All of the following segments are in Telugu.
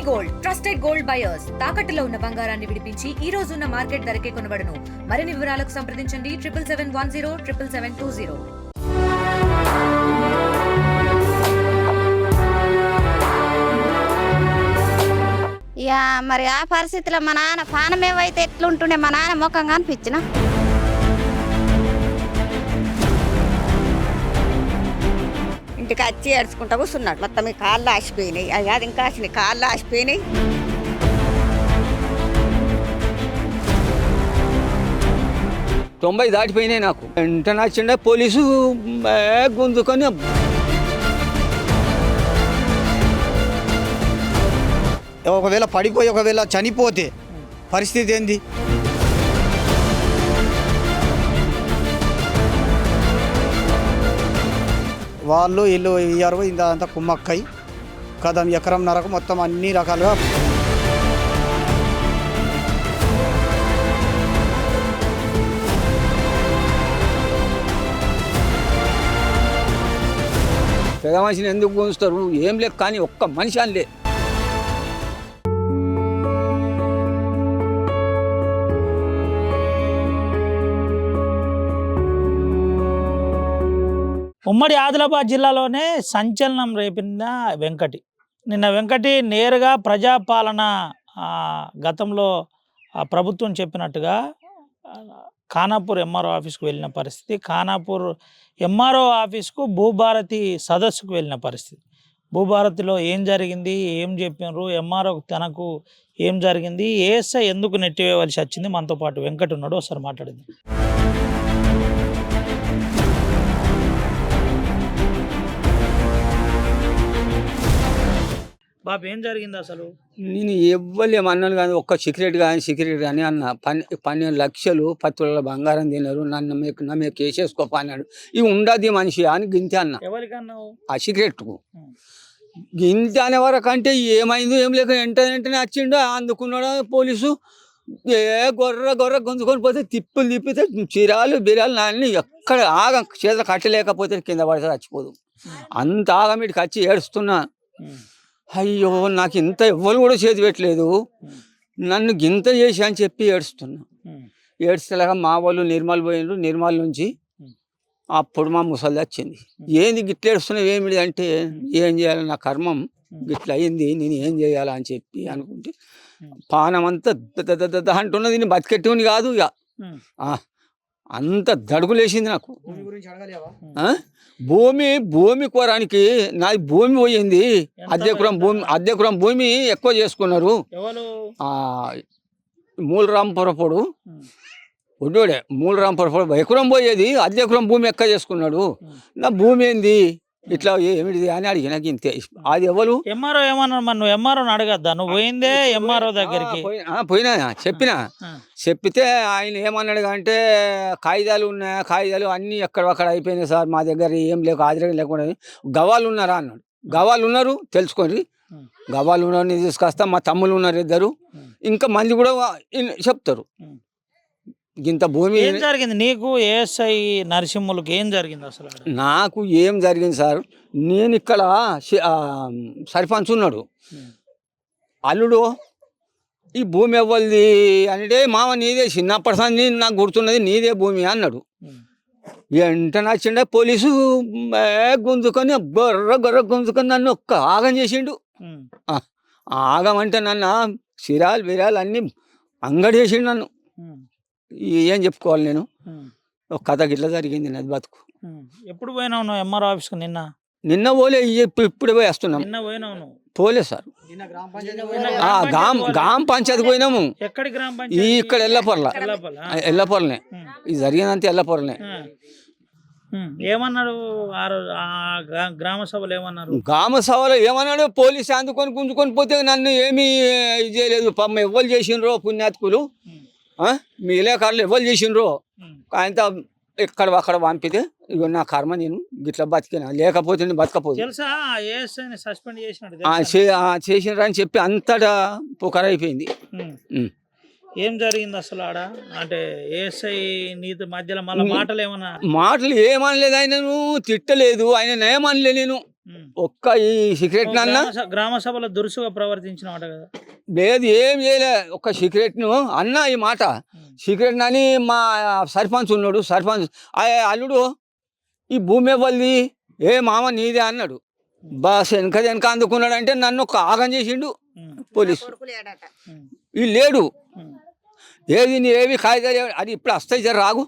గోల్డ్ ట్రస్టెడ్ గోల్డ్ బయర్స్ తాకట్టులో ఉన్న బంగారాన్ని విడిపించి ఈ రోజు ఉన్న మార్కెట్ ధరకే కొనబడును. మరిన్ని వివరాలకు సంప్రదించండి 7771077720. ఇక మరి ఆ పరిస్థితిలో మా నాన్న పానమేవైతే ఎట్లుంటుండే మా నాన్న ముఖంగా అనిపించిన ఇంటికి వచ్చి ఏడ్చుకుంటా కూర్చున్నాడు. మొత్తం ఈ కాళ్ళు ఆసిపోయినాయి, అది ఇంకా ఆసినాయి, కాళ్ళు ఆసిపోయినాయి. తొంభై దాటిపోయినాయి నాకు. వెంట నచ్చిండే పోలీసు గుంజుకొని ఒకవేళ పడిపోయి ఒకవేళ చనిపోతే పరిస్థితి ఏంది? వాళ్ళు వీళ్ళు ఇయ్యారు ఇంత కుమ్మక్కై కదం ఎకరం నరకు మొత్తం అన్ని రకాలుగా పెద్ద మనిషిని ఎందుకు గుంజుతారు? ఏం లేక కానీ ఒక్క మనిషి అనలే. ఉమ్మడి ఆదిలాబాద్ జిల్లాలోనే సంచలనం రేపిన వెంకటి. నిన్న వెంకటి నేరుగా ప్రజాపాలన గతంలో ప్రభుత్వం చెప్పినట్టుగా ఖానాపూర్ ఎంఆర్ఓ ఆఫీస్కు వెళ్ళిన పరిస్థితి, ఖానాపూర్ ఎంఆర్ఓ ఆఫీస్కు భూభారతి సదస్సుకు వెళ్ళిన పరిస్థితి. భూభారతిలో ఏం జరిగింది, ఏం చెప్పినారు, ఎంఆర్ఓ తనకు ఏం జరిగింది, ఏఎస్ఐ ఎందుకు నెట్టివేయవలసి వచ్చింది, మనతో పాటు వెంకటి ఉన్నాడు, ఒకసారి మాట్లాడింది. బాబు ఏం జరిగింది అసలు? నేను ఇవ్వలేమన్నాను కానీ ఒక్క సిగరెట్ కానీ అన్న 12 లక్షలు 10 తులాల బంగారం తిన్నారు, నన్ను కేసేసుకోపా అన్నాడు. ఇవి ఉండదు మనిషి అని గింతే అన్న. ఎవరికన్నావు? ఆ సిగరెట్కు గింతే అనే వరకు అంటే ఏమైందో ఏం లేక వెంటనే వచ్చిండో అందుకున్నాడు పోలీసు. గొర్ర గుంజుకొని పోతే తిప్పితే చిరాలు బిరాలు అన్నీ ఎక్కడ చేతులు కట్టలేకపోతే కింద పడితే చచ్చిపోదు. అంత ఆగమిటికి వచ్చి ఏడుస్తున్నా. అయ్యో నాకు ఇంత ఎవ్వరు కూడా చేతి పెట్టలేదు, నన్ను గింత చేసి అని చెప్పి ఏడుస్తున్నా. ఏడ్చేలాగా మా వాళ్ళు నిర్మల్ పోయినారు. నిర్మల్ నుంచి అప్పుడు మా ముసలి వచ్చింది. ఏంది గిట్ల ఏడుస్తున్నావు ఏమిటి అంటే, ఏం చేయాలి నా కర్మం గిట్ల అయింది, నేను ఏం చేయాలా అని చెప్పి అనుకుంటే పానం అంతా అంటున్నది. నేను బతికెట్టుకుని కాదు ఇక అంత దడుగులేసింది నాకు. భూమి కోరానికి నాది భూమి పోయింది. అద్దెకురం భూమి ఎక్కువ చేసుకున్నారు. మూలరాంపురపుడు ఉడ్డోడే మూలరాంపురపుడు ఎకరం పోయేది, అద్దెకురం భూమి ఎక్కువ చేసుకున్నాడు. నా భూమి ఏంది ఇట్లా ఏమిటిది అని అడిగిన ఇంతే. అది ఎవరు ఎంఆర్ఓ ఏమన్నా? నువ్వు ఎంఆర్ఓని అడగద్దా? నువ్వు పోయిందే ఎంఆర్ఓ దగ్గరికి. పోయినా చెప్పితే ఆయన ఏమన్నాడు అంటే, కాగితాలు ఉన్నాయా? కాగితాలు అన్నీ ఎక్కడక్కడ అయిపోయినాయి సార్, మా దగ్గర ఏం లేక హాజరు లేకుండా. గవాళ్ళు ఉన్నారా అన్నాడు. గవాళ్ళు ఉన్నారు తెలుసుకోండి, గవాళ్ళు ఉన్నారని తీసుకొస్తా. మా తమ్ముళ్ళు ఉన్నారు 2, ఇంకా మంది కూడా చెప్తారు. ఇంత భూమి ఏం జరిగింది నీకు? ఏఎస్ఐ నరసింహులకి ఏం జరిగింది అసలు? నాకు ఏం జరిగింది సార్, నేను ఇక్కడ సర్పంచ్ ఉన్నాడు, అల్లుడు ఈ భూమి ఎవ్వరిది అంటే, మామ నీదే, చిన్నప్పటి సంది నాకు గుర్తున్నది నీదే భూమి అన్నాడు. వెంటనే వచ్చిండే పోలీసు గుంజుకొని గొర్ర గుంజుకొని నన్ను ఒక్క ఆగం చేసిండు. ఆగం అంటే నన్ను సిరాలు బిరాలు అన్నీ అంగడి చేసిండు నన్ను. ఏం చెప్పుకోవాలి నేను? ఒక కథ గిట్లా జరిగింది నాది బతుకు. ఎప్పుడు పోయినావు నువ్వు ఎంఆర్ఓ ఆఫీస్కి? నిన్న పోలే, ఇప్పుడే పోయి వస్తున్నాం. నిన్న పోయినావు నువ్వు? పోలే సార్, గ్రామ పంచాయతీ పోయినాము. ఎక్కడి గ్రామ పంచాయతీ? ఇక్కడ ఎల్లపొరలనే ఇది జరిగిందంతే, ఎల్లపొరలనే. ఏమన్నాడు గ్రామ సభలు? ఏమన్నారు గ్రామ సభలో? ఏమన్నాడు, పోలీసు అందుకొని గుంజుకొని పోతే నన్ను ఏమీ ఇది చేయలేదు. పాపం ఎవ్వరు చేసిండ్రో పుణ్యాత్కులు, మీ ఇలాకారులు ఎవరు చేసిండ్రో ఆయనతో ఎక్కడ అక్కడ పంపితే ఇక నా కర్మ, నేను గిట్లా బతికినా, లేకపోతే నేను బతకపోదు. చేసినారు అని చెప్పి అంతటా పుకరైపోయింది. ఏం జరిగింది అసలు ఆడ? అంటే ఏఎస్ఐ నీతి మధ్యలో మళ్ళీ మాటలు ఏమన్నా? మాటలు ఏమనలేదు, ఆయనను తిట్టలేదు, ఆయన ఏమనలే. నేను ఒక్క ఈ సిగరెట్ నన్న గ్రామ సభలో దురుసుగా ప్రవర్తించిన మాట కదా. లేదు, ఏం చేయలే. ఒక్క సిగరెట్ను అన్న ఈ మాట సిగరెట్ అని మా సర్పంచ్ ఉన్నాడు. సర్పంచ్ అల్లుడు ఈ భూమి వాళ్ళది, ఏ మామ నీదే అన్నాడు. బస్ వెనక అందుకున్నాడు అంటే నన్ను ఒక ఆగం చేసిండు పోలీసు. ఈ లేడు ఏది నీవేవి కాగితాలు అది ఇప్పుడు వస్తాయి జర రాగు,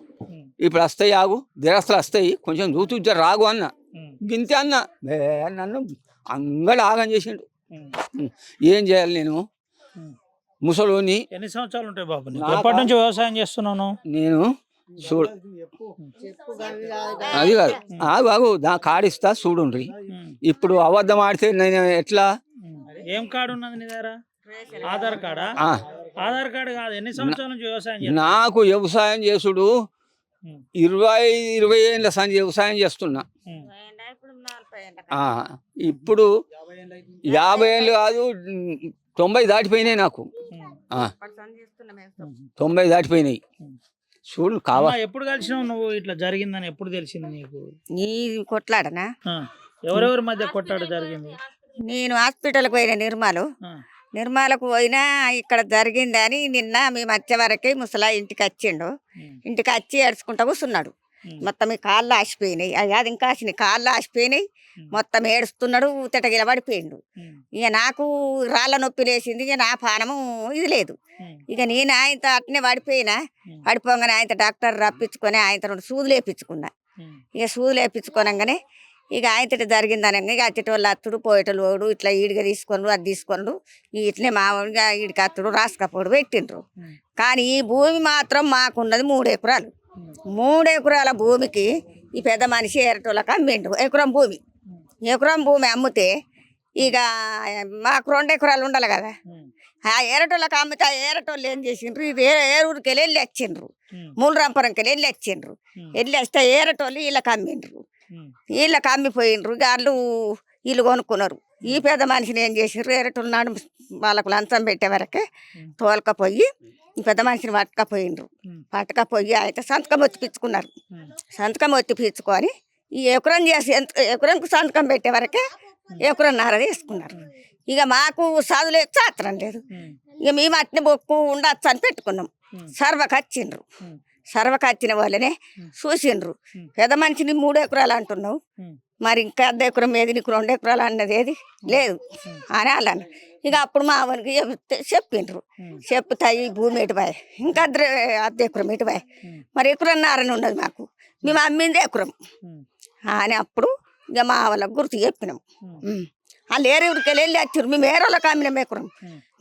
ఇప్పుడు వస్తాయి ఆగు, దిరస్తులు వస్తాయి కొంచెం చూతూ జర రాగు అన్న. గింతే అన్న నన్ను అంగడి ఆగం చేసిండు. ఏం చేయాలి నేను ముసలోని. ఎన్ని సంవత్సరాలు ఉంటాయి బాబు నీకు? ఎప్పటి నుంచి వ్యవసాయం చేస్తున్నాను? నేను చూడు అది కాదు, ఆగు ఆగు కాడిస్తా చూడుండ్రి. ఇప్పుడు అబద్ధం ఆడితే నేను ఎట్లా? ఏం కార్డు ఉన్నది నీ దగ్గర? ఆధార్ కార్డా? ఆధార్ కార్డు కాదు. ఎన్ని సంవత్సరాల నుంచి వ్యవసాయం? నాకు వ్యవసాయం చేసుడు 20 ఏళ్ళ సంచి వ్యవసాయం చేస్తున్నా. ఇప్పుడు 50 ఏళ్ళు కాదు, 90 దాటిపోయినాయి నాకు. 90 దాటిపోయినాయి. చూడు కావాలి. ఎప్పుడు కలిసినావు నువ్వు? ఇట్లా జరిగిందని ఎప్పుడు తెలిసింది నీకు? నీ కొట్లాడనా? ఎవరెవరి మధ్య కొట్లాడ జరిగింది? నేను హాస్పిటల్కి పోయిన నిర్మలకు పోయినా ఇక్కడ జరిగిందని నిన్న మేము వచ్చే వరకే ముసలా ఇంటికి వచ్చిండు. ఇంటికి వచ్చి ఏడ్చుకుంటా కూర్చున్నాడు. మొత్తం ఈ కాళ్ళు ఆసిపోయినాయి. అది ఇంకా కాళ్ళు ఆసిపోయినాయి. మొత్తం ఏడుస్తున్నాడు, ఊతటగిల పడిపోయిండు. ఇక నాకు రాళ్ళ నొప్పి లేచింది. ఇక నా పానము ఇది లేదు. ఇక నేను ఆయనతో అట్నే పడిపోగానే ఆయనతో డాక్టర్ రప్పించుకొని ఆయనతో 2 సూదులు వేయించుకున్నా. ఇక సూదులు వేయించుకోనగానే ఇక ఆయనతో జరిగిందనగా ఇక అచ్చటి వాళ్ళు అత్తుడు పోయేటోళ్ళు ఓడు ఇట్లా ఈడిగా తీసుకొండ్రు, అది తీసుకొండ్రు, ఇట్లనే మామూలుగా ఈడికి అత్తుడు రాసుకపోడు పెట్టిండ్రు. కానీ ఈ భూమి మాత్రం మాకున్నది 3 ఎకరాలు. 3 ఎకరాల భూమికి ఈ పెద్ద మనిషి ఏరటోళ్ళకి అమ్మిండు. ఎకరం భూమి అమ్మితే ఇక మాకు 2 ఎకరాలు ఉండాలి కదా. ఆ ఏరటోళ్ళకి అమ్మితే ఆ ఏరటోళ్ళు ఏం చేసిండ్రు, ఏరూరికి వెళ్ళి వచ్చిండ్రు, మూలరాంపురంకి వెళ్ళి వచ్చిండ్రు. వెళ్ళి వస్తే ఏరటోళ్ళు వీళ్ళకి అమ్మిండ్రు. వీళ్ళకి అమ్మిపోయిండ్రు. వాళ్ళు వీళ్ళు కొనుక్కున్నారు. ఈ పెద్ద మనిషిని ఏం చేసిండ్రు, ఏరటోళ్ళు నాడు వాళ్ళకు లంచం పెట్టే వరకే తోలకపోయి ఈ పెద్ద మనిషిని పట్టుకపోయి అయితే సంతకం ఒత్తిపించుకున్నారు. సంతకం ఒత్తిపించుకొని ఈ ఎకరం చేసి ఎకరంకు సంతకం పెట్టే వరకే ఎకరన్నర తీసుకున్నారు. ఇక మాకు చదువులే చాత్రం లేదు. ఇక మేము అట్నే బొక్కు ఉండొచ్చు అని పెట్టుకున్నాం. సర్వకు వచ్చిన వాళ్ళనే చూసిండ్రు. పెద్ద మనిషిని 3 ఎకరాలు అంటున్నావు, మరి ఇంకా 1 ఎకరం ఏది, నీకు 2 ఎకరాలు అన్నది ఏది లేదు అని వాళ్ళని. ఇక అప్పుడు మా అవనికి చెప్పిండ్రు. చెప్తాయి భూమి ఎటుబాయ్, ఇంకా 1 ఎకరం ఎటుబాయ్, మరి ఎకరన్నరని ఉన్నది మాకు, మేము అమ్మింది ఎకరం అని. అప్పుడు ఇక మా వాళ్ళకి గుర్తు చెప్పినాం. వాళ్ళు ఏరేవురికి వెళ్ళి వచ్చారు. మేము ఏరోళ్ళకి అమ్మినాం ఎకరం.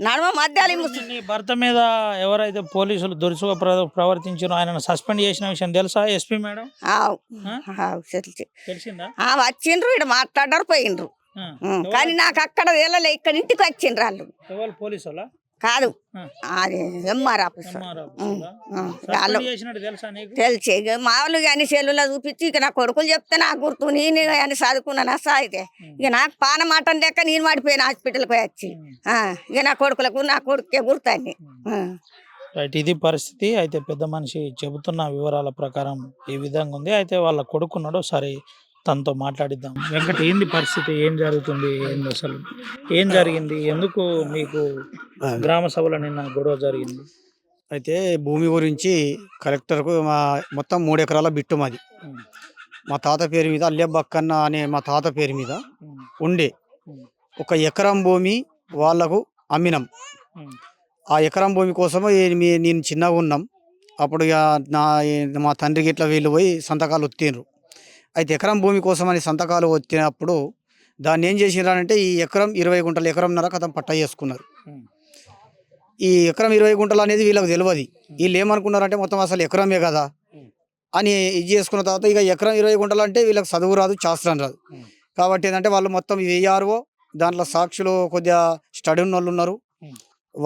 నడమ మధ్యాలు నీ భర్త మీద ఎవరైతే పోలీసులు దురుసుగా ప్రవర్తించారో ఆయన సస్పెండ్ చేసిన విషయం తెలుసా ఎస్పీ మేడం? తెలిసిందా? వచ్చిండ్రు, ఇక్కడ మాట్లాడారు, పోయిండ్రు. కానీ నాకు అక్కడ వెళ్ళలే, ఇక్కడ ఇంటికి వచ్చిండ్రు వాళ్ళు. పోలీసులా? కాదు, అది ఎంఆర్ ఆఫీస్. తెలిసి మామూలుగా కానీ సెల్లులో చూపించి ఇక నా కొడుకులు చెప్తే నాకు గుర్తు, నేను అని చదువుకున్నాను సాగితే ఇక నాకు పానమాటం లెక్క నేను మాడిపోయాను హాస్పిటల్కి పోయి వచ్చి. ఇక నా కొడుకే గుర్తాన్ని. రైట్, ఇది పరిస్థితి. అయితే పెద్ద మనిషి చెబుతున్న వివరాల ప్రకారం ఈ విధంగా ఉంది. అయితే వాళ్ళ కొడుకున్నాడు, సరే తనతో మాట్లాడిద్దాం. వెంకట, ఏంది పరిస్థితి, ఏం జరుగుతుంది, ఏంది అసలు ఏం జరిగింది, ఎందుకు మీకు గ్రామ సభలో నిన్న గొడవ జరిగింది? అయితే భూమి గురించి కలెక్టర్కు మొత్తం 3 ఎకరాల బిట్టు మాది. మా తాత పేరు మీద అల్లెబ్బక్కన్న అనే మా తాత పేరు మీద ఉండే 1 ఎకరం భూమి వాళ్లకు అమ్మినాం. ఆ ఎకరం భూమి కోసము నేను చిన్నగా ఉన్నాం. అప్పుడు మా తండ్రికి ఇట్లా వీళ్ళు పోయి సంతకాలు ఒత్తిండ్రు. అయితే ఎకరం భూమి కోసమని సంతకాలు వచ్చినప్పుడు దాన్ని ఏం చేసినారంటే ఈ ఎకరం 20 గుంటలు, ఎకరంన్నర కథం పట్ట చేసుకున్నారు. ఈ ఎకరం 20 గుంటలు అనేది వీళ్ళకి తెలియదు. వీళ్ళు ఏమనుకున్నారంటే మొత్తం అసలు ఎకరమే కదా అని ఇది చేసుకున్న తర్వాత ఇక ఎకరం 20 గుంటలు అంటే వీళ్ళకి చదువు రాదు, శాస్త్రం రాదు. కాబట్టి ఏంటంటే వాళ్ళు మొత్తం వేయారో దాంట్లో సాక్షులు కొద్దిగా స్టడీ ఉన్న వాళ్ళు ఉన్నారు.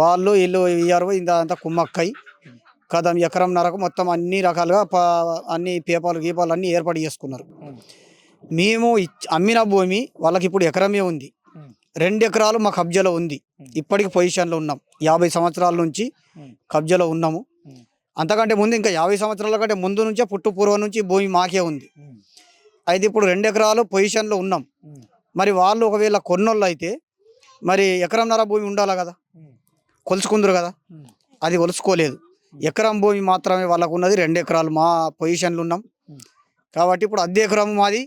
వాళ్ళు వీళ్ళు వేయారో ఇంత కుమ్మక్కై కదం ఎకరంన్నరకు మొత్తం అన్ని రకాలుగా అన్ని పేపర్లు గీపాలు అన్నీ ఏర్పాటు చేసుకున్నారు. మేము అమ్మిన భూమి వాళ్ళకి ఇప్పుడు ఎకరమే ఉంది. 2 ఎకరాలు మా కబ్జాలో ఉంది. ఇప్పటికి పొజిషన్లో ఉన్నాం. 50 సంవత్సరాల నుంచి కబ్జాలో ఉన్నాము. అంతకంటే ముందు ఇంకా 50 సంవత్సరాల కంటే ముందు నుంచే పూర్వం నుంచి భూమి మాకే ఉంది. అయితే ఇప్పుడు 2 ఎకరాలు పొజిషన్లో ఉన్నాం. మరి వాళ్ళు ఒకవేళ కొన్నోళ్ళు అయితే మరి ఎకరంన్నర భూమి ఉండాలి కదా, కొలుచుకుందరు కదా, అది కొలుచుకోలేదు. ఎకరం భూమి మాత్రమే వాళ్ళకు ఉన్నది, 2 ఎకరాలు మా పొజిషన్లు ఉన్నాం. కాబట్టి ఇప్పుడు అద్దె ఎకరం మాది,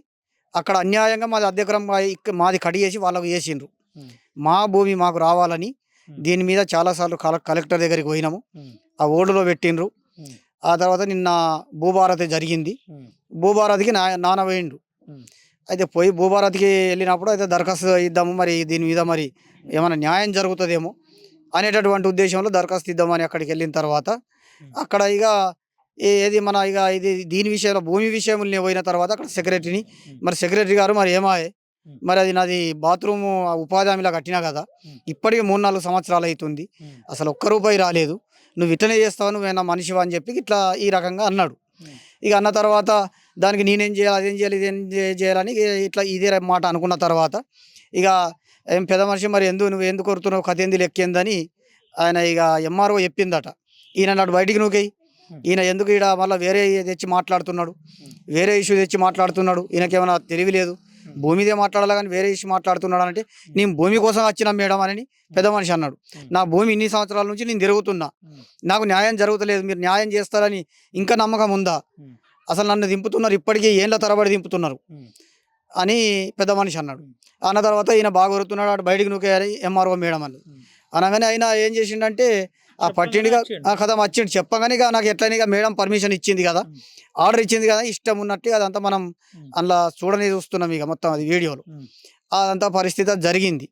అక్కడ అన్యాయంగా మాది అద్దె ఎకరం మాది కడిగేసి వాళ్ళకు వేసిండ్రు. మా భూమి మాకు రావాలని దీని మీద చాలాసార్లు కలెక్టర్ దగ్గరికి పోయినాము, ఆ ఓడులో పెట్టిండ్రు. ఆ తర్వాత నిన్న భూభారతి జరిగింది, భూభారతికి నాన్న పోయిండు. అయితే పోయి భూభారతికి వెళ్ళినప్పుడు అయితే దరఖాస్తు ఇద్దాము, మరి దీని మీద మరి ఏమైనా న్యాయం జరుగుతుందేమో అనేటటువంటి ఉద్దేశంలో దరఖాస్తు ఇద్దామని అక్కడికి వెళ్ళిన తర్వాత అక్కడ ఇక ఏది మన ఇక ఇది దీని విషయంలో భూమి విషయంలో పోయిన తర్వాత అక్కడ సెక్రటరీని, మరి సెక్రటరీ గారు మరి ఏమాయే, మరి అది నాది బాత్రూము ఉపాధి హామీలా కట్టినా కదా, ఇప్పటికీ 3-4 సంవత్సరాలు అవుతుంది, అసలు ఒక్క రూపాయి రాలేదు, నువ్వు ఇట్లనే చేస్తావు, నువ్వేనా మనిషివా అని చెప్పి ఇట్లా ఈ రకంగా అన్నాడు. ఇక అన్న తర్వాత దానికి నేనేం చేయాలి, అదేం చేయాలి, ఇదేం చేయాలని ఇట్లా ఇదే మాట అనుకున్న తర్వాత ఇక ఏం పెద్ద మనిషి మరి నువ్వు ఎందుకు కొడుతున్నావు, కథ ఏంది లెక్కిందని ఆయన ఇక ఎంఆర్ఓ చెప్పిందట. ఈయన నాడు బయటికి నూకేయి, ఈయన ఎందుకు ఈడ మళ్ళీ వేరే తెచ్చి మాట్లాడుతున్నాడు, వేరే ఇష్యూ తెచ్చి మాట్లాడుతున్నాడు, ఈయనకేమైనా తెలివి లేదు, భూమిదే మాట్లాడాలి కానీ వేరే ఇష్యూ మాట్లాడుతున్నాడు అంటే, నేను భూమి కోసం వచ్చినా మేడం అని పెద్ద మనిషి అన్నాడు. నా భూమి ఇన్ని సంవత్సరాల నుంచి నేను తిరుగుతున్నా, నాకు న్యాయం జరుగుతలేదు, మీరు న్యాయం చేస్తారని ఇంకా నమ్మకం ఉందా, అసలు నన్ను దింపుతున్నారు, ఇప్పటికీ ఏళ్ళ తరబడి దింపుతున్నారు అని పెద్ద మనిషి అన్నాడు. అన్న తర్వాత ఈయన బాగా కొరుతున్నాడు, అటు బయటికి నూకేయాలి ఎంఆర్ఓ మేడం అని అనగానే ఆయన ఏం చేసిండంటే ఆ పట్టిండిగా ఆ కథ వచ్చిండు. చెప్పగానే ఇక నాకు ఎట్లయినా మేడం పర్మిషన్ ఇచ్చింది కదా, ఆర్డర్ ఇచ్చింది కదా, ఇష్టం ఉన్నట్టు అదంతా మనం అందులో చూస్తున్నాం ఇక మొత్తం అది వీడియోలో. అదంతా పరిస్థితి జరిగింది.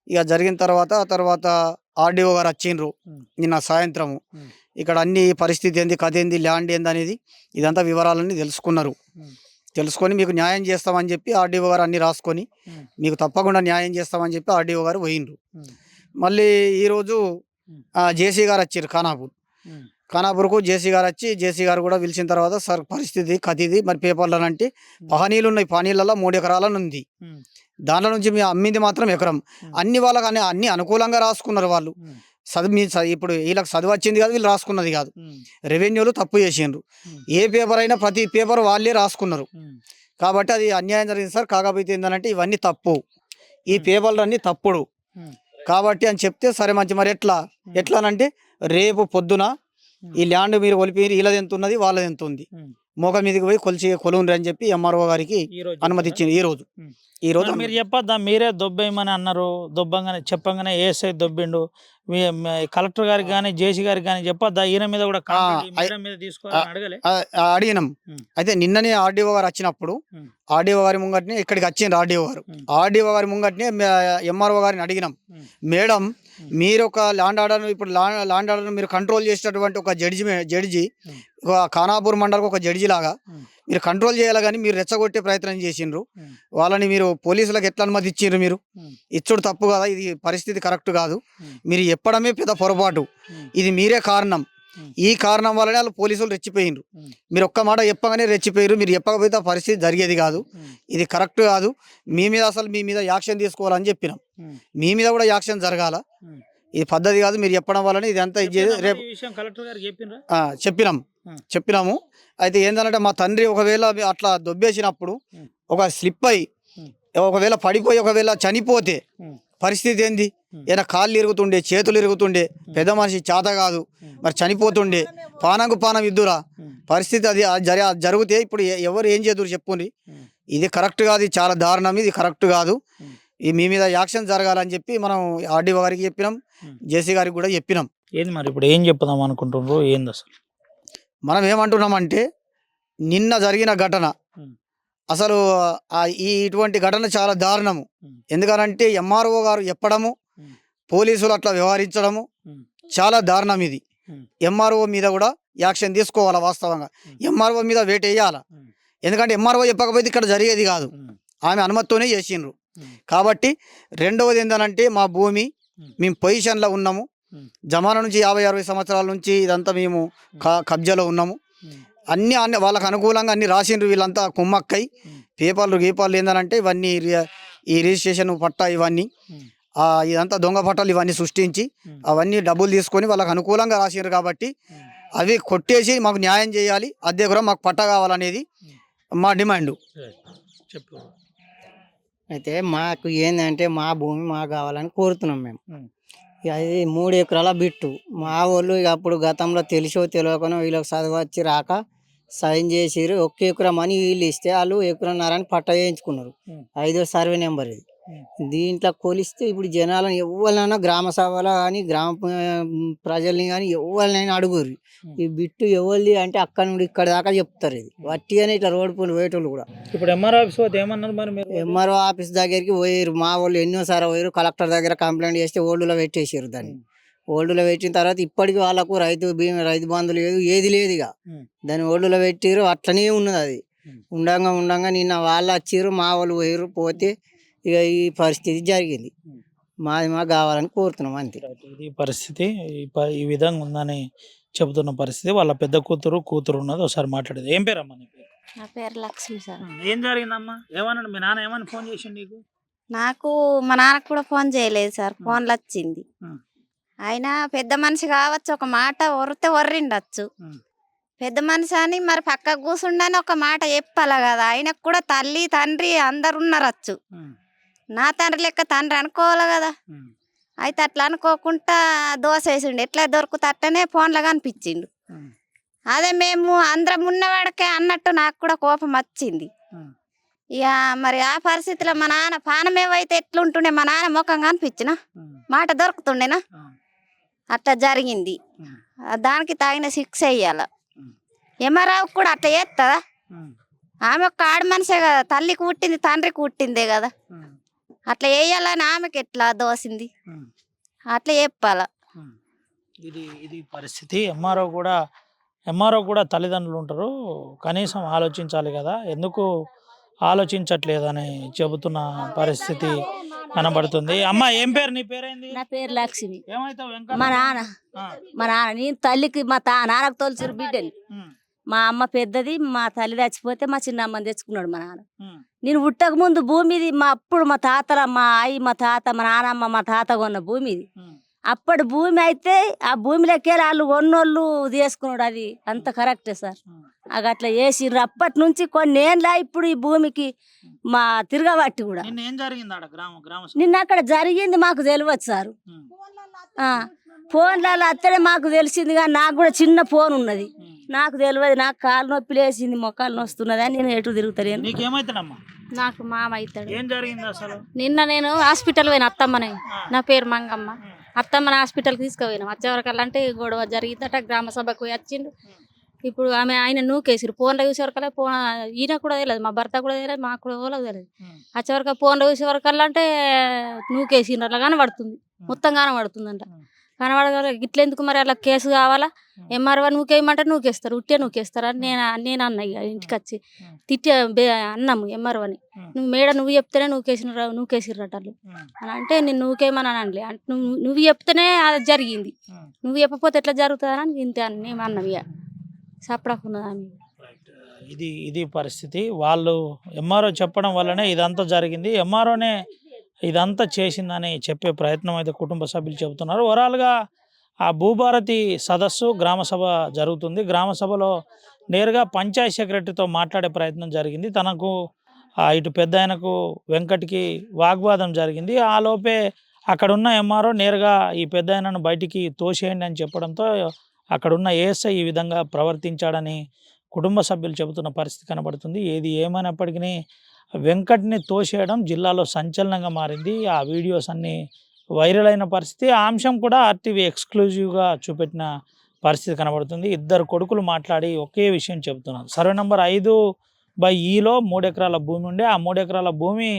ఇక జరిగిన తర్వాత ఆర్డీఓ గారు వచ్చిండ్రు నిన్న సాయంత్రము. ఇక్కడ అన్ని పరిస్థితి ఏంది, కథ ఏంది, ల్యాండ్ ఏంది అనేది ఇదంతా వివరాలన్నీ తెలుసుకొని మీకు న్యాయం చేస్తామని చెప్పి ఆర్డీఓ గారు అన్ని రాసుకొని మీకు తప్పకుండా న్యాయం చేస్తామని చెప్పి ఆర్డీఓ గారు పోయిండ్రు. మళ్ళీ ఈరోజు జేసీ గారు వచ్చారు ఖానాపూర్కు. జేసీ గారు వచ్చి జేసీ గారు కూడా పిలిచిన తర్వాత సార్ పరిస్థితి కథిది మరి పేపర్లో అంటే పహనీలు ఉన్నాయి, పహనీలలో 3 ఎకరాలను ఉంది, దాంట్లో నుంచి మీ అమ్మింది మాత్రం ఎకరం, అన్ని వాళ్ళకి అన్ని అనుకూలంగా రాసుకున్నారు వాళ్ళు. ఇప్పుడు వీళ్ళకి చదువు వచ్చింది కాదు, వీళ్ళు రాసుకున్నది కాదు, రెవెన్యూలు తప్పు చేసిండ్రు. ఏ పేపర్ అయినా ప్రతి పేపర్ వాళ్ళే రాసుకున్నారు. కాబట్టి అది అన్యాయం జరిగింది సార్. కాకపోతే ఏంటంటే ఇవన్నీ తప్పు, ఈ పేపర్లు అన్నీ తప్పుడు కాబట్టి అని చెప్తే సరే మంచి, మరి ఎట్లానంటే రేపు పొద్దున ఈ ల్యాండ్ మీరు కొలిపి వీళ్ళది ఎంత ఉన్నది వాళ్ళది ఎంత ఉంది మోక మీదకి పోయి కొలువుండ్రి అని చెప్పి ఎంఆర్ఓ గారికి అనుమతి ఇచ్చింది ఈ రోజు. మీరు చెప్పొద్దా, మీరే దొబ్బేయమని అన్నారు, చెప్పంగానే ఏఎస్ఐ దొబ్బిండు, కలెక్టర్ గారికి కానీ జేసీ గారికి కానీ చెప్పొద్దా, ఈయన మీద కూడా తీసుకోవాలని అడగలే? అడిగినాం. అయితే నిన్ననే ఆర్డీఓ గారు వచ్చినప్పుడు ఆర్డీఓ గారి ముంగట్నే ఇక్కడికి వచ్చిండ్రు. ఆర్డీఓ గారి ముంగట్నే ఎంఆర్ఓ గారిని అడిగినాం, మేడం మీరు ఒక ల్యాండ్ ఆర్డర్, ఇప్పుడు ల్యాండ్ ఆర్డర్ మీరు కంట్రోల్ చేసేటటువంటి ఒక జడ్జి ఖానాపూర్ మండలకు ఒక జడ్జి లాగా మీరు కంట్రోల్ చేయాలి, కానీ మీరు రెచ్చగొట్టే ప్రయత్నం చేసిండ్రు. వాళ్ళని మీరు పోలీసులకు ఎట్లా అనుమతి ఇచ్చిండ్రు? మీరు ఇచ్చుడు తప్పు కదా, ఇది పరిస్థితి కరెక్ట్ కాదు, మీరు చెప్పడమే పెద్ద పొరపాటు, ఇది మీరే కారణం, ఈ కారణం వల్లనే వాళ్ళు పోలీసులు రెచ్చిపోయిండ్రు. మీరు ఒక్క మాట చెప్పగానే రెచ్చిపోయారు, మీరు చెప్పకపోతే ఆ పరిస్థితి జరిగేది కాదు, ఇది కరెక్ట్ కాదు, మీ మీద యాక్షన్ తీసుకోవాలని చెప్పినాం. మీ మీద కూడా యాక్షన్ జరగాల, ఇది పద్ధతి కాదు, మీరు చెప్పడం వల్లనే ఇదంతా రేపు చెప్పినాము. అయితే ఏంటంటే మా తండ్రి ఒకవేళ అట్లా దొబ్బేసినప్పుడు ఒక స్లిప్ అయి ఒకవేళ పడిపోయి ఒకవేళ చనిపోతే పరిస్థితి ఏంది? ఏదైనా కాళ్ళు ఇరుగుతుండే, చేతులు ఇరుగుతుండే, పెద్ద మనిషి చేత కాదు, మరి చనిపోతుండే, పానంకు పానం ఇద్దురా పరిస్థితి. అది జరిగితే ఇప్పుడు ఎవరు ఏం చేదురు చెప్పుండి, ఇది కరెక్ట్ కాదు, ఇది చాలా దారుణం, ఇది కరెక్ట్ కాదు, మీ మీద యాక్షన్ జరగాలని చెప్పి మనం ఆర్డీఓ గారికి చెప్పినాం, జేసీ గారికి కూడా చెప్పినాం. ఏంది మరి ఇప్పుడు ఏం చెప్దాం అనుకుంటున్నారు? ఏంది అసలు మనం ఏమంటున్నామంటే నిన్న జరిగిన ఘటన అసలు ఇటువంటి ఘటన చాలా దారుణము. ఎందుకనంటే ఎంఆర్ఓ గారు చెప్పడము, పోలీసులు అట్లా వ్యవహరించడము చాలా దారుణం. ఇది ఎంఆర్ఓ మీద కూడా యాక్షన్ తీసుకోవాలా, వాస్తవంగా ఎంఆర్ఓ మీద వేట్ వేయాలా. ఎందుకంటే ఎంఆర్ఓ చెప్పకపోతే ఇక్కడ జరిగేది కాదు, ఆమె అనుమతితోనే చేసిండ్రు. కాబట్టి రెండవది ఏంటంటే మా భూమి మేము పొజిషన్లో ఉన్నాము, జమానా నుంచి 50-60 సంవత్సరాల నుంచి ఇదంతా మేము కబ్జాలో ఉన్నాము. అన్ని వాళ్ళకు అనుకూలంగా అన్ని రాసిండ్రు వీళ్ళంతా కుమ్మక్కై. పేపర్లు ఏంటంటే ఇవన్నీ ఈ రిజిస్ట్రేషన్ పట్టా ఇవన్నీ ఇదంతా దొంగ పట్టాలు ఇవన్నీ సృష్టించి అవన్నీ డబ్బులు తీసుకొని వాళ్ళకు అనుకూలంగా రాసిండ్రు. కాబట్టి అవి కొట్టేసి మాకు న్యాయం చేయాలి, అద్దె కూడా మాకు పట్టా కావాలనేది మా డిమాండ్. అయితే మాకు ఏంటంటే మా భూమి మాకు కావాలని కోరుతున్నాం మేము. ఉమ్. ఇక అది 3 ఎకరాల బిట్టు. మా వాళ్ళు ఇక అప్పుడు గతంలో తెలిసో తెలియకనో వీళ్ళకి చదువు వచ్చి రాక సైన్ చేసిరు. 1 ఎకరం అని వీళ్ళు ఇస్తే వాళ్ళు 1.5 ఎకరం పట్ట వేయించుకున్నారు. 5వ సర్వే నెంబర్ ఇది. దీంట్లో కొలిస్తే ఇప్పుడు జనాలను ఎవరినైనా గ్రామ సభలో కానీ ప్రజల్ని కానీ ఎవరినైనా అడుగురు ఈ బిట్టు ఎవరిది అంటే అక్కడ నుండి ఇక్కడ దాకా చెప్తారు. ఇది వట్టిగానే ఇట్లా రోడ్డు పూలు వేటోళ్ళు కూడా. ఇప్పుడు ఎంఆర్ ఆఫీస్ పోతే ఏమన్నారు మరి మీరు? ఎంఆర్ఓ ఆఫీస్ దగ్గరికి పోయారు. మా వాళ్ళు ఎన్నోసారి పోయారు. కలెక్టర్ దగ్గర కంప్లైంట్ చేస్తే ఓల్డ్లో పెట్టేసారు దాన్ని. ఓల్డ్లో పెట్టిన తర్వాత ఇప్పటికీ వాళ్ళకు రైతు బంధు లేదు, ఏది లేదు. ఇక దాన్ని ఓల్డ్లో పెట్టారు. అట్లనే ఉన్నది అది. ఉండంగా నిన్న వాళ్ళు వచ్చిర్రు, మా వాళ్ళు పోయారు. పోతే ఇక ఈ పరిస్థితి జరిగింది. మాది మాకు కావాలని కోరుతున్నాం అంతే. ఇది పరిస్థితి ఈ విధంగా ఉందని చెబుతున్న పరిస్థితి. వాళ్ళ పెద్ద కూతురు ఉన్నది. ఒకసారి మాట్లాడేది. ఏం పేరమ్మా నీ పేరు? నా పేరు లక్ష్మి సార్. ఏం జరిగిందమ్మా? ఏమన్నాడు మీ నాన్న? ఏమని ఫోన్ చేసిండు నీకు? నాకు మా నాన్నకు కూడా ఫోన్ చేయలేదు సార్. ఫోన్లో వచ్చింది. ఆయన పెద్ద మనిషి కావచ్చు, ఒక మాట ఒరితే ఒర్రిండచ్చు. పెద్ద మనిషి అని మరి పక్క కూర్చుండని ఒక మాట చెప్పాల కదా. ఆయనకు కూడా తల్లి తండ్రి అందరు ఉన్నారచ్చు. నా తండ్రి లెక్క తండ్రి అనుకోవాలి కదా. అయితే అట్లా అనుకోకుండా దోశ వేసిండు. ఎట్లా దొరుకుతా అట్లనే ఫోన్లో కనిపించిండు. అదే మేము అందరం ఉన్నవాడికే అన్నట్టు నాకు కూడా కోపం వచ్చింది. ఇక మరి ఆ పరిస్థితిలో మా నాన్న పానం ఏవైతే ఎట్లుంటుండే, మా నాన్న ముఖం కనిపించిన మాట దొరుకుతుండేనా? అట్లా జరిగింది. దానికి తగిన శిక్ష వేయాల. ఎమరావు కూడా అట్లా చేస్తుందా? ఆమె ఒక ఆడ మనిషే కదా, తల్లికి పుట్టింది తండ్రికి పుట్టిందే కదా. అట్లా వేయాలని ఆమెకి ఎట్లా దోసింది? అట్లా చెప్పాల. ఇది పరిస్థితి. ఎంఆర్ఓ కూడా తల్లిదండ్రులు ఉంటారు, కనీసం ఆలోచించాలి కదా. ఎందుకు ఆలోచించట్లేదని చెబుతున్న పరిస్థితి కనబడుతుంది. అమ్మ ఏం పేరు? నీ పేరేంది? నా పేరు లక్ష్మి. ఏమైతావు వెంకట? మా నాన్న నేను తల్లికి మా నాన్నకు తోలిసిరు బిడ్డని. మా అమ్మ పెద్దది, మా తల్లి చచ్చిపోతే మా చిన్న అమ్మని తెచ్చుకున్నాడు మా నాన్న. నేను పుట్టక ముందు భూమిది అప్పుడు మా తాతల, మా అయ్యి, మా తాత, మా నాన్నమ్మ, మా తాత కొన్న భూమిది. అప్పటి భూమి అయితే ఆ భూమిలోకి వాళ్ళు కొన్నోళ్ళు తీసుకున్నాడు. అది అంత కరెక్టే సార్. అది అట్లా చేసిర్రు. అప్పటి నుంచి కొన్ని ఏళ్ళ ఇప్పుడు ఈ భూమికి మా తిరగబట్టి కూడా. నిన్న అక్కడ జరిగింది మాకు తెలియదు సార్. ఫోన్లలో అత్తడే మాకు తెలిసింది, కానీ నాకు కూడా చిన్న ఫోన్ ఉన్నది. నాకు తెలియదు. నాకు కాలు నొప్పి లేచింది, మొక్కలు నొస్తున్నది అని నేను ఎటు తిరుగుతాను. నాకు మామ అవుతాడు. ఏం జరిగింది అసలు? నిన్న నేను హాస్పిటల్ పోయిన అత్తమ్మని. నా పేరు మంగమ్మ. అత్తమ్మని హాస్పిటల్కి తీసుకుపోయినాం. వచ్చేవరకల్లా అంటే గొడవ జరిగిందట. గ్రామ సభకు పోయి వచ్చిండు. ఇప్పుడు ఆయన నూకేసిరు. ఫోన్లో చూసేవరకల్లా ఈయన కూడా తెలియదు, మా భర్త కూడా తెలియదు, మాకు కూడా ఓలకు తెలియదు. వచ్చేవరకు ఫోన్లో చూసేవరకల్లా అంటే నూకేసిండ్రు. అట్లా కనబడుతుంది, మొత్తం కనబడుతుందంట. కనబడగల గిట్ల ఎందుకు మరి అట్లా కేసు కావాలా? ఎంఆర్ఓ నూకేయమంటే నూకేస్తారు, ఉట్టే నూకేస్తారు అని నేను అన్న. ఇక ఇంటికి వచ్చి అన్నాము ఎంఆర్ఓని. నువ్వు నువ్వు చెప్తేనే నూకేసిర్రట వాళ్ళు అని అంటే నేను నూకేయమని అనలే. అంటే నువ్వు చెప్తేనే అది జరిగింది, నువ్వు చెప్పకపోతే ఎట్లా జరుగుతుందని ఇంతే అని మేము అన్నాం. ఇక సపడకున్నదాన్ని. ఇది పరిస్థితి. వాళ్ళు ఎంఆర్ఓ చెప్పడం వల్లనే ఇదంతా జరిగింది. ఎంఆర్ఓనే ఇదంతా చేసిందని చెప్పే ప్రయత్నం అయితే కుటుంబ సభ్యులు చెబుతున్నారు. ఓవరాల్గా ఆ భూభారతి సదస్సు గ్రామ సభ జరుగుతుంది. గ్రామ సభలో నేరుగా పంచాయత్ సెక్రటరీతో మాట్లాడే ప్రయత్నం జరిగింది. తనకు ఇటు పెద్ద ఆయనకు వెంకట్కి వాగ్వాదం జరిగింది. ఆ లోపే అక్కడున్న ఎంఆర్ఓ నేరుగా ఈ పెద్ద ఆయనను బయటికి తోసేయండి అని చెప్పడంతో అక్కడున్న ఏఎస్ఐ ఈ విధంగా ప్రవర్తించాడని కుటుంబ సభ్యులు చెబుతున్న పరిస్థితి కనబడుతుంది. ఏది ఏమైనప్పటికీ వెంకట్ని తోసేయడం జిల్లాలో సంచలనంగా మారింది. ఆ వీడియోస్ అన్నీ వైరల్ అయిన పరిస్థితి. ఆ అంశం కూడా ఆర్టీవీ ఎక్స్క్లూజివ్గా చూపెట్టిన పరిస్థితి కనబడుతుంది. ఇద్దరు కొడుకులు మాట్లాడి ఒకే విషయం చెబుతున్నారు. సర్వే నెంబర్ 5/E లో 3 ఎకరాల భూమి ఉండే, ఆ 3 ఎకరాల భూమి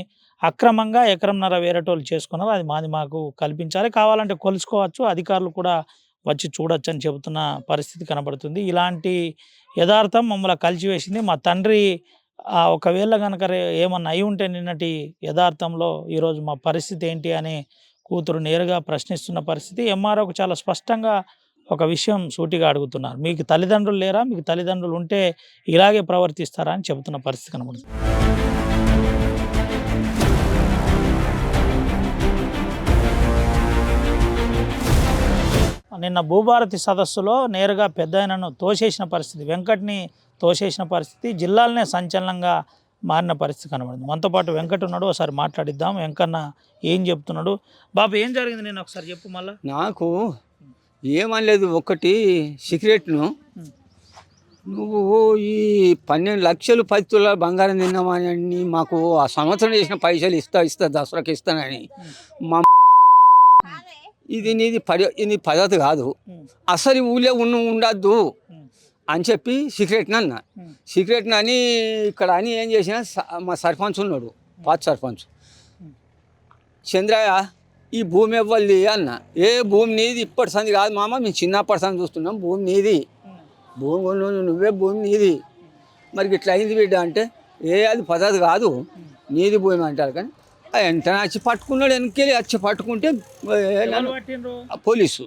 అక్రమంగా 1.5 ఎకరం వేరేటోళ్ళు చేసుకున్నారు. అది మాకు కల్పించాలి, కావాలంటే కొలుసుకోవచ్చు, అధికారులు కూడా వచ్చి చూడొచ్చు అని చెబుతున్న పరిస్థితి కనబడుతుంది. ఇలాంటి యథార్థం మమ్మల్ని కలిసివేసింది. మా తండ్రి ఒకవేళ కనుక ఏమన్నా అయి ఉంటే నిన్నటి యథార్థంలో ఈరోజు మా పరిస్థితి ఏంటి అని కూతురు నేరుగా ప్రశ్నిస్తున్న పరిస్థితి. ఎంఆర్ఓకు చాలా స్పష్టంగా ఒక విషయం సూటిగా అడుగుతున్నారు. మీకు తల్లిదండ్రులు లేరా? మీకు తల్లిదండ్రులు ఉంటే ఇలాగే ప్రవర్తిస్తారా అని చెబుతున్న పరిస్థితి కనబడుతుంది. నిన్న భూభారతి సదస్సులో నేరుగా పెద్ద ఆయనను తోసేసిన పరిస్థితి, వెంకట్ని తోసేసిన పరిస్థితి జిల్లాలనే సంచలనంగా మారిన పరిస్థితి కనబడింది. మనతో పాటు వెంకట్ ఉన్నాడు, ఒకసారి మాట్లాడిద్దాం. వెంకన్న ఏం చెప్తున్నాడు? బాబు ఏం జరిగింది నేను ఒకసారి చెప్పు మళ్ళా. నాకు ఏమనలేదు, ఒకటి సిగరెట్ను నువ్వు ఈ 12 లక్షలు 10 తులాల బంగారం తిన్నామని మాకు ఆ సంవత్సరం చేసిన పైసలు ఇస్తా దసరాకి ఇస్తానని మా ఇది నీది ఇది పద్ధతి కాదు, అసలు ఊళ్ళో ఉండద్దు అని చెప్పి సిగరెట్ని అన్న. సిగరెట్ని అని ఇక్కడ అని ఏం చేసిన మా సర్పంచ్ ఉన్నాడు, పాత సర్పంచ్, చంద్రయ్య ఈ భూమి ఇవ్వాలి అన్న. ఏ భూమి నీది ఇప్పటి సంది కాదు మామ, మేము చిన్నప్పటి సంది చూస్తున్నాం, భూమి నీది, భూమి నువ్వే భూమి నీది, మరి ఇట్లా అయింది బిడ్డ అంటే అది పద్ధతి కాదు, నీది భూమి అంటారు. కానీ వెంటనే వచ్చి పట్టుకున్నాడు, వెనకెళ్ళి వచ్చి పట్టుకుంటే పోలీసు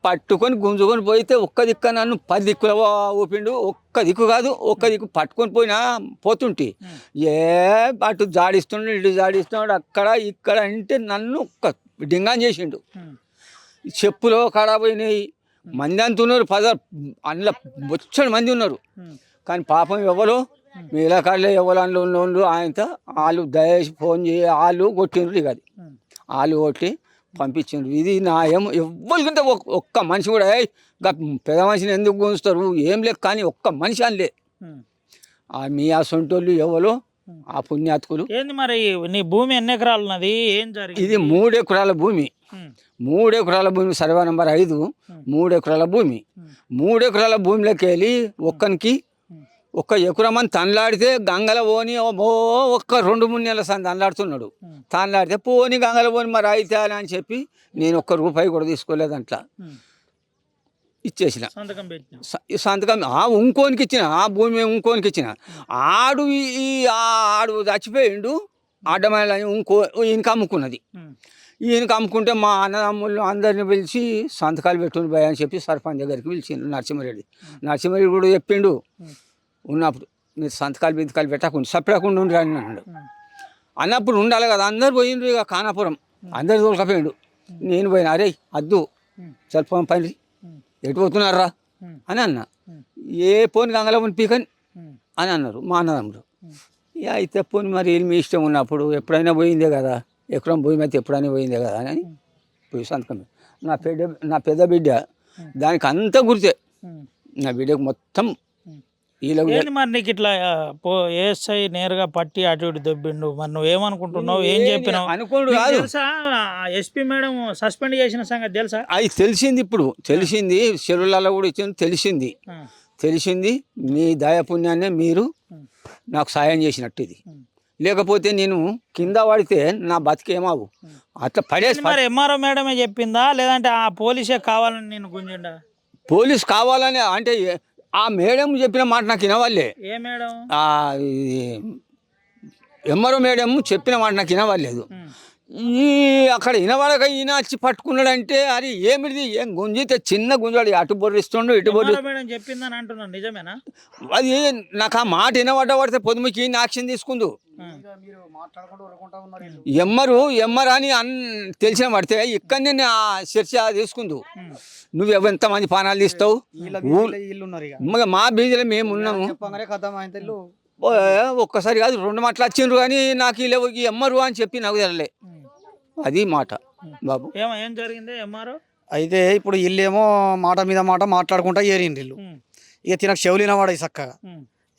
పట్టుకొని గుంజుకొని పోయితే ఒక్క దిక్కు నన్ను 10 దిక్కుల ఊపిండు. ఒక్క దిక్కు కాదు, ఒక్క దిక్కు పట్టుకొని పోయినా పోతుంటే అటు జాడిస్తున్నాడు, ఇటు జాడిస్తున్నాడు, అక్కడ ఇక్కడ అంటే నన్ను ఒక్క డింగాన్ చేసిండు. చెప్పులో ఖరాబ్ అయినాయి, మంది అంత ఉన్నారు, అందులో బొచ్చని మంది ఉన్నారు. కానీ పాపం ఎవరు మీ ఇలాకాళ్ళే ఎవరు అందులో ఆయనతో వాళ్ళు దయచేసి ఫోన్ చేసి వాళ్ళు కొట్టిండ్రు. ఇక అది వాళ్ళు కొట్టి పంపించిండ్రు. ఇది న్యాయం ఎవ్వరికంటే ఒక్క మనిషి కూడా పెద్ద మనిషిని ఎందుకు గుంజుతారు ఏం లేక, కానీ ఒక్క మనిషి అనలే. మీ ఆ సొంటోళ్ళు ఎవరు ఆ పుణ్యాత్కులు. ఏంది మరి నీ భూమి ఎన్ని ఎకరాలు ఉన్నది, ఏం జరిగింది? ఇది 3 ఎకరాల భూమి, 3 ఎకరాల భూమి, సర్వే నంబర్ 5, 3 ఎకరాల భూమి. 3 ఎకరాల భూమిలోకి వెళ్ళి ఒక్క ఎకరం అని తనలాడితే గంగల పోని ఒక్క 2-3 నెలల సంది తనలాడుతున్నాడు. తనలాడితే పోని గంగల పోని మరి అయితే అని చెప్పి నేను ఒక్క రూపాయి కూడా తీసుకోలేదు, అట్లా ఇచ్చేసిన సంతకం. ఇంకోనికి ఇచ్చిన, ఆ భూమి ఇంకోనికి ఇచ్చిన. ఆడు చచ్చిపోయిండు, అడ్డమైన ఈయనకి అమ్ముకున్నది. ఈయనకి అమ్ముకుంటే మా అన్నదమ్ముళ్ళు అందరిని పిలిచి సంతకాలు పెట్టుకుని భయ అని చెప్పి సర్పంచ్ దగ్గరికి పిలిచిండు నరసింహారెడ్డి కూడా చెప్పిండు ఉన్నప్పుడు, మీరు సంతకాలు బింతకాలు పెట్టకుండా సపడకుండా ఉండి అని అన్నాడు. అన్నప్పుడు ఉండాలి కదా, అందరు పోయిండ్రు. ఇక కానాపురం అందరు తోలుకపోయిండు. నేను పోయినా, అరే అద్దు చల్పం పని ఎటు పోతున్నారా అని అన్న. ఏ పోని గంగల పోని పీకని అని అన్నారు మా అన్నదమ్ముడు. అయితే పోని మరి మీ ఇష్టం ఉన్నప్పుడు ఎప్పుడైనా పోయిందే కదా, ఎకరం భూమి అయితే ఎప్పుడైనా పోయిందే కదా అని పోయి సంతకం. నా పెద్ద బిడ్డ దానికి అంతా గుర్తే, నా బిడ్డకు మొత్తం. మరి నీకు ఇట్లా ఏఎస్ఐ నేరుగా పట్టి అటు ఇటు దొబ్బిండు, మరి నువ్వు ఏమనుకుంటున్నావు, ఏం చెప్పినావు? అనుకోండు కాదు, ఎస్పీ మేడం సస్పెండ్ చేసిన సంగతి తెలుసా? అది తెలిసింది, ఇప్పుడు తెలిసింది, చెరువులలో కూడా ఇచ్చింది, తెలిసింది. మీ దయాపుణ్యాన్నే మీరు నాకు సాయం చేసినట్టు. ఇది లేకపోతే నేను కింద పడితే నా బతికేమావు అట్లా పడేసి. మరి ఎంఆర్ఓ మేడమే చెప్పిందా లేదంటే ఆ పోలీసే కావాలని నేను గుంజిండా? పోలీస్ కావాలని అంటే ఆ మేడం చెప్పిన మాట నాకు వినవాళ్ళే. ఏ మేడం? ఎంఆర్ఓ మేడం చెప్పిన మాట నాకు వినవాలేదు. అక్కడ వినవాడక ఈయన వచ్చి పట్టుకున్నాడంటే అది ఏమిది, ఏం గుంజితే చిన్న గుంజాడు, అటు బొర్రిస్తుండు ఇటు బొర్రి చెప్పిందని అంటున్నాను, నిజమేనా? అది నాకు ఆ మాట వినబడ్డ పొద్దుముకి ఈయన యాక్షన్ తీసుకుందు. ఎమ్మరు అని తెలిసిన పడితే ఇక్కడనే ఆ చర్చ తీసుకుందు. నువ్వు ఎంతమంది పానాలు తీస్తావు, మా బీజీలో మేము ఉన్నాము. ఒక్కసారి కాదు 2 మాటలు వచ్చిండ్రు కానీ నాకు ఈ ఎమ్మరు అని చెప్పి నాకు తెలలే. అది మాట బాబు. ఏం జరిగింది ఎంఆర్ఓ? అయితే ఇప్పుడు వీళ్ళేమో మాట మీద మాట మాట్లాడుకుంటా ఏరిండ్రు వీళ్ళు. ఇక తినకు చెవులిన వాడు చక్కగా.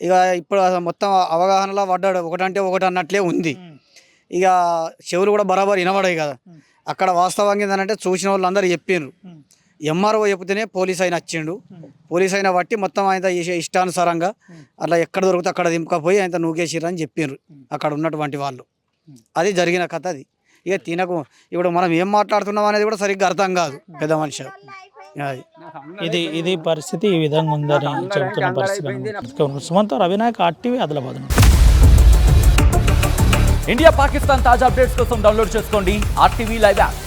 ఇక ఇప్పుడు మొత్తం అవగాహనలో పడ్డాడు, ఒకటంటే ఒకటి అన్నట్లే ఉంది. ఇక చెవులు కూడా బరాబర్ వినబడాయి కదా. అక్కడ వాస్తవంగా ఏంటంటే చూసిన వాళ్ళు అందరూ చెప్పిండ్రు. ఎంఆర్ఓ చెప్తేనే పోలీస్ అయిన వచ్చిండు. పోలీస్ అయిన బట్టి మొత్తం ఆయన ఇష్టానుసారంగా అట్లా ఎక్కడ దొరికితే అక్కడ దింపకపోయి ఆయన నూకేసిర్రు అని చెప్పిండ్రు అక్కడ ఉన్నటువంటి వాళ్ళు. అది జరిగిన కథ. అది ఇక తినకు ఇప్పుడు మనం ఏం మాట్లాడుతున్నాం అనేది కూడా సరిగ్గా అర్థం కాదు పెద్ద మనిషి. ఇది పరిస్థితి ఈ విధంగా ఉందని చెబుతున్న పరిస్థితి. సుమంత్ రవినాయక్, ఆర్టీవీ, ఆదిలాబాద్. ఇండియా పాకిస్తాన్ తాజా అప్డేట్స్ కోసం డౌన్లోడ్ చేసుకోండి ఆర్టీవీ లైవ్ యాప్.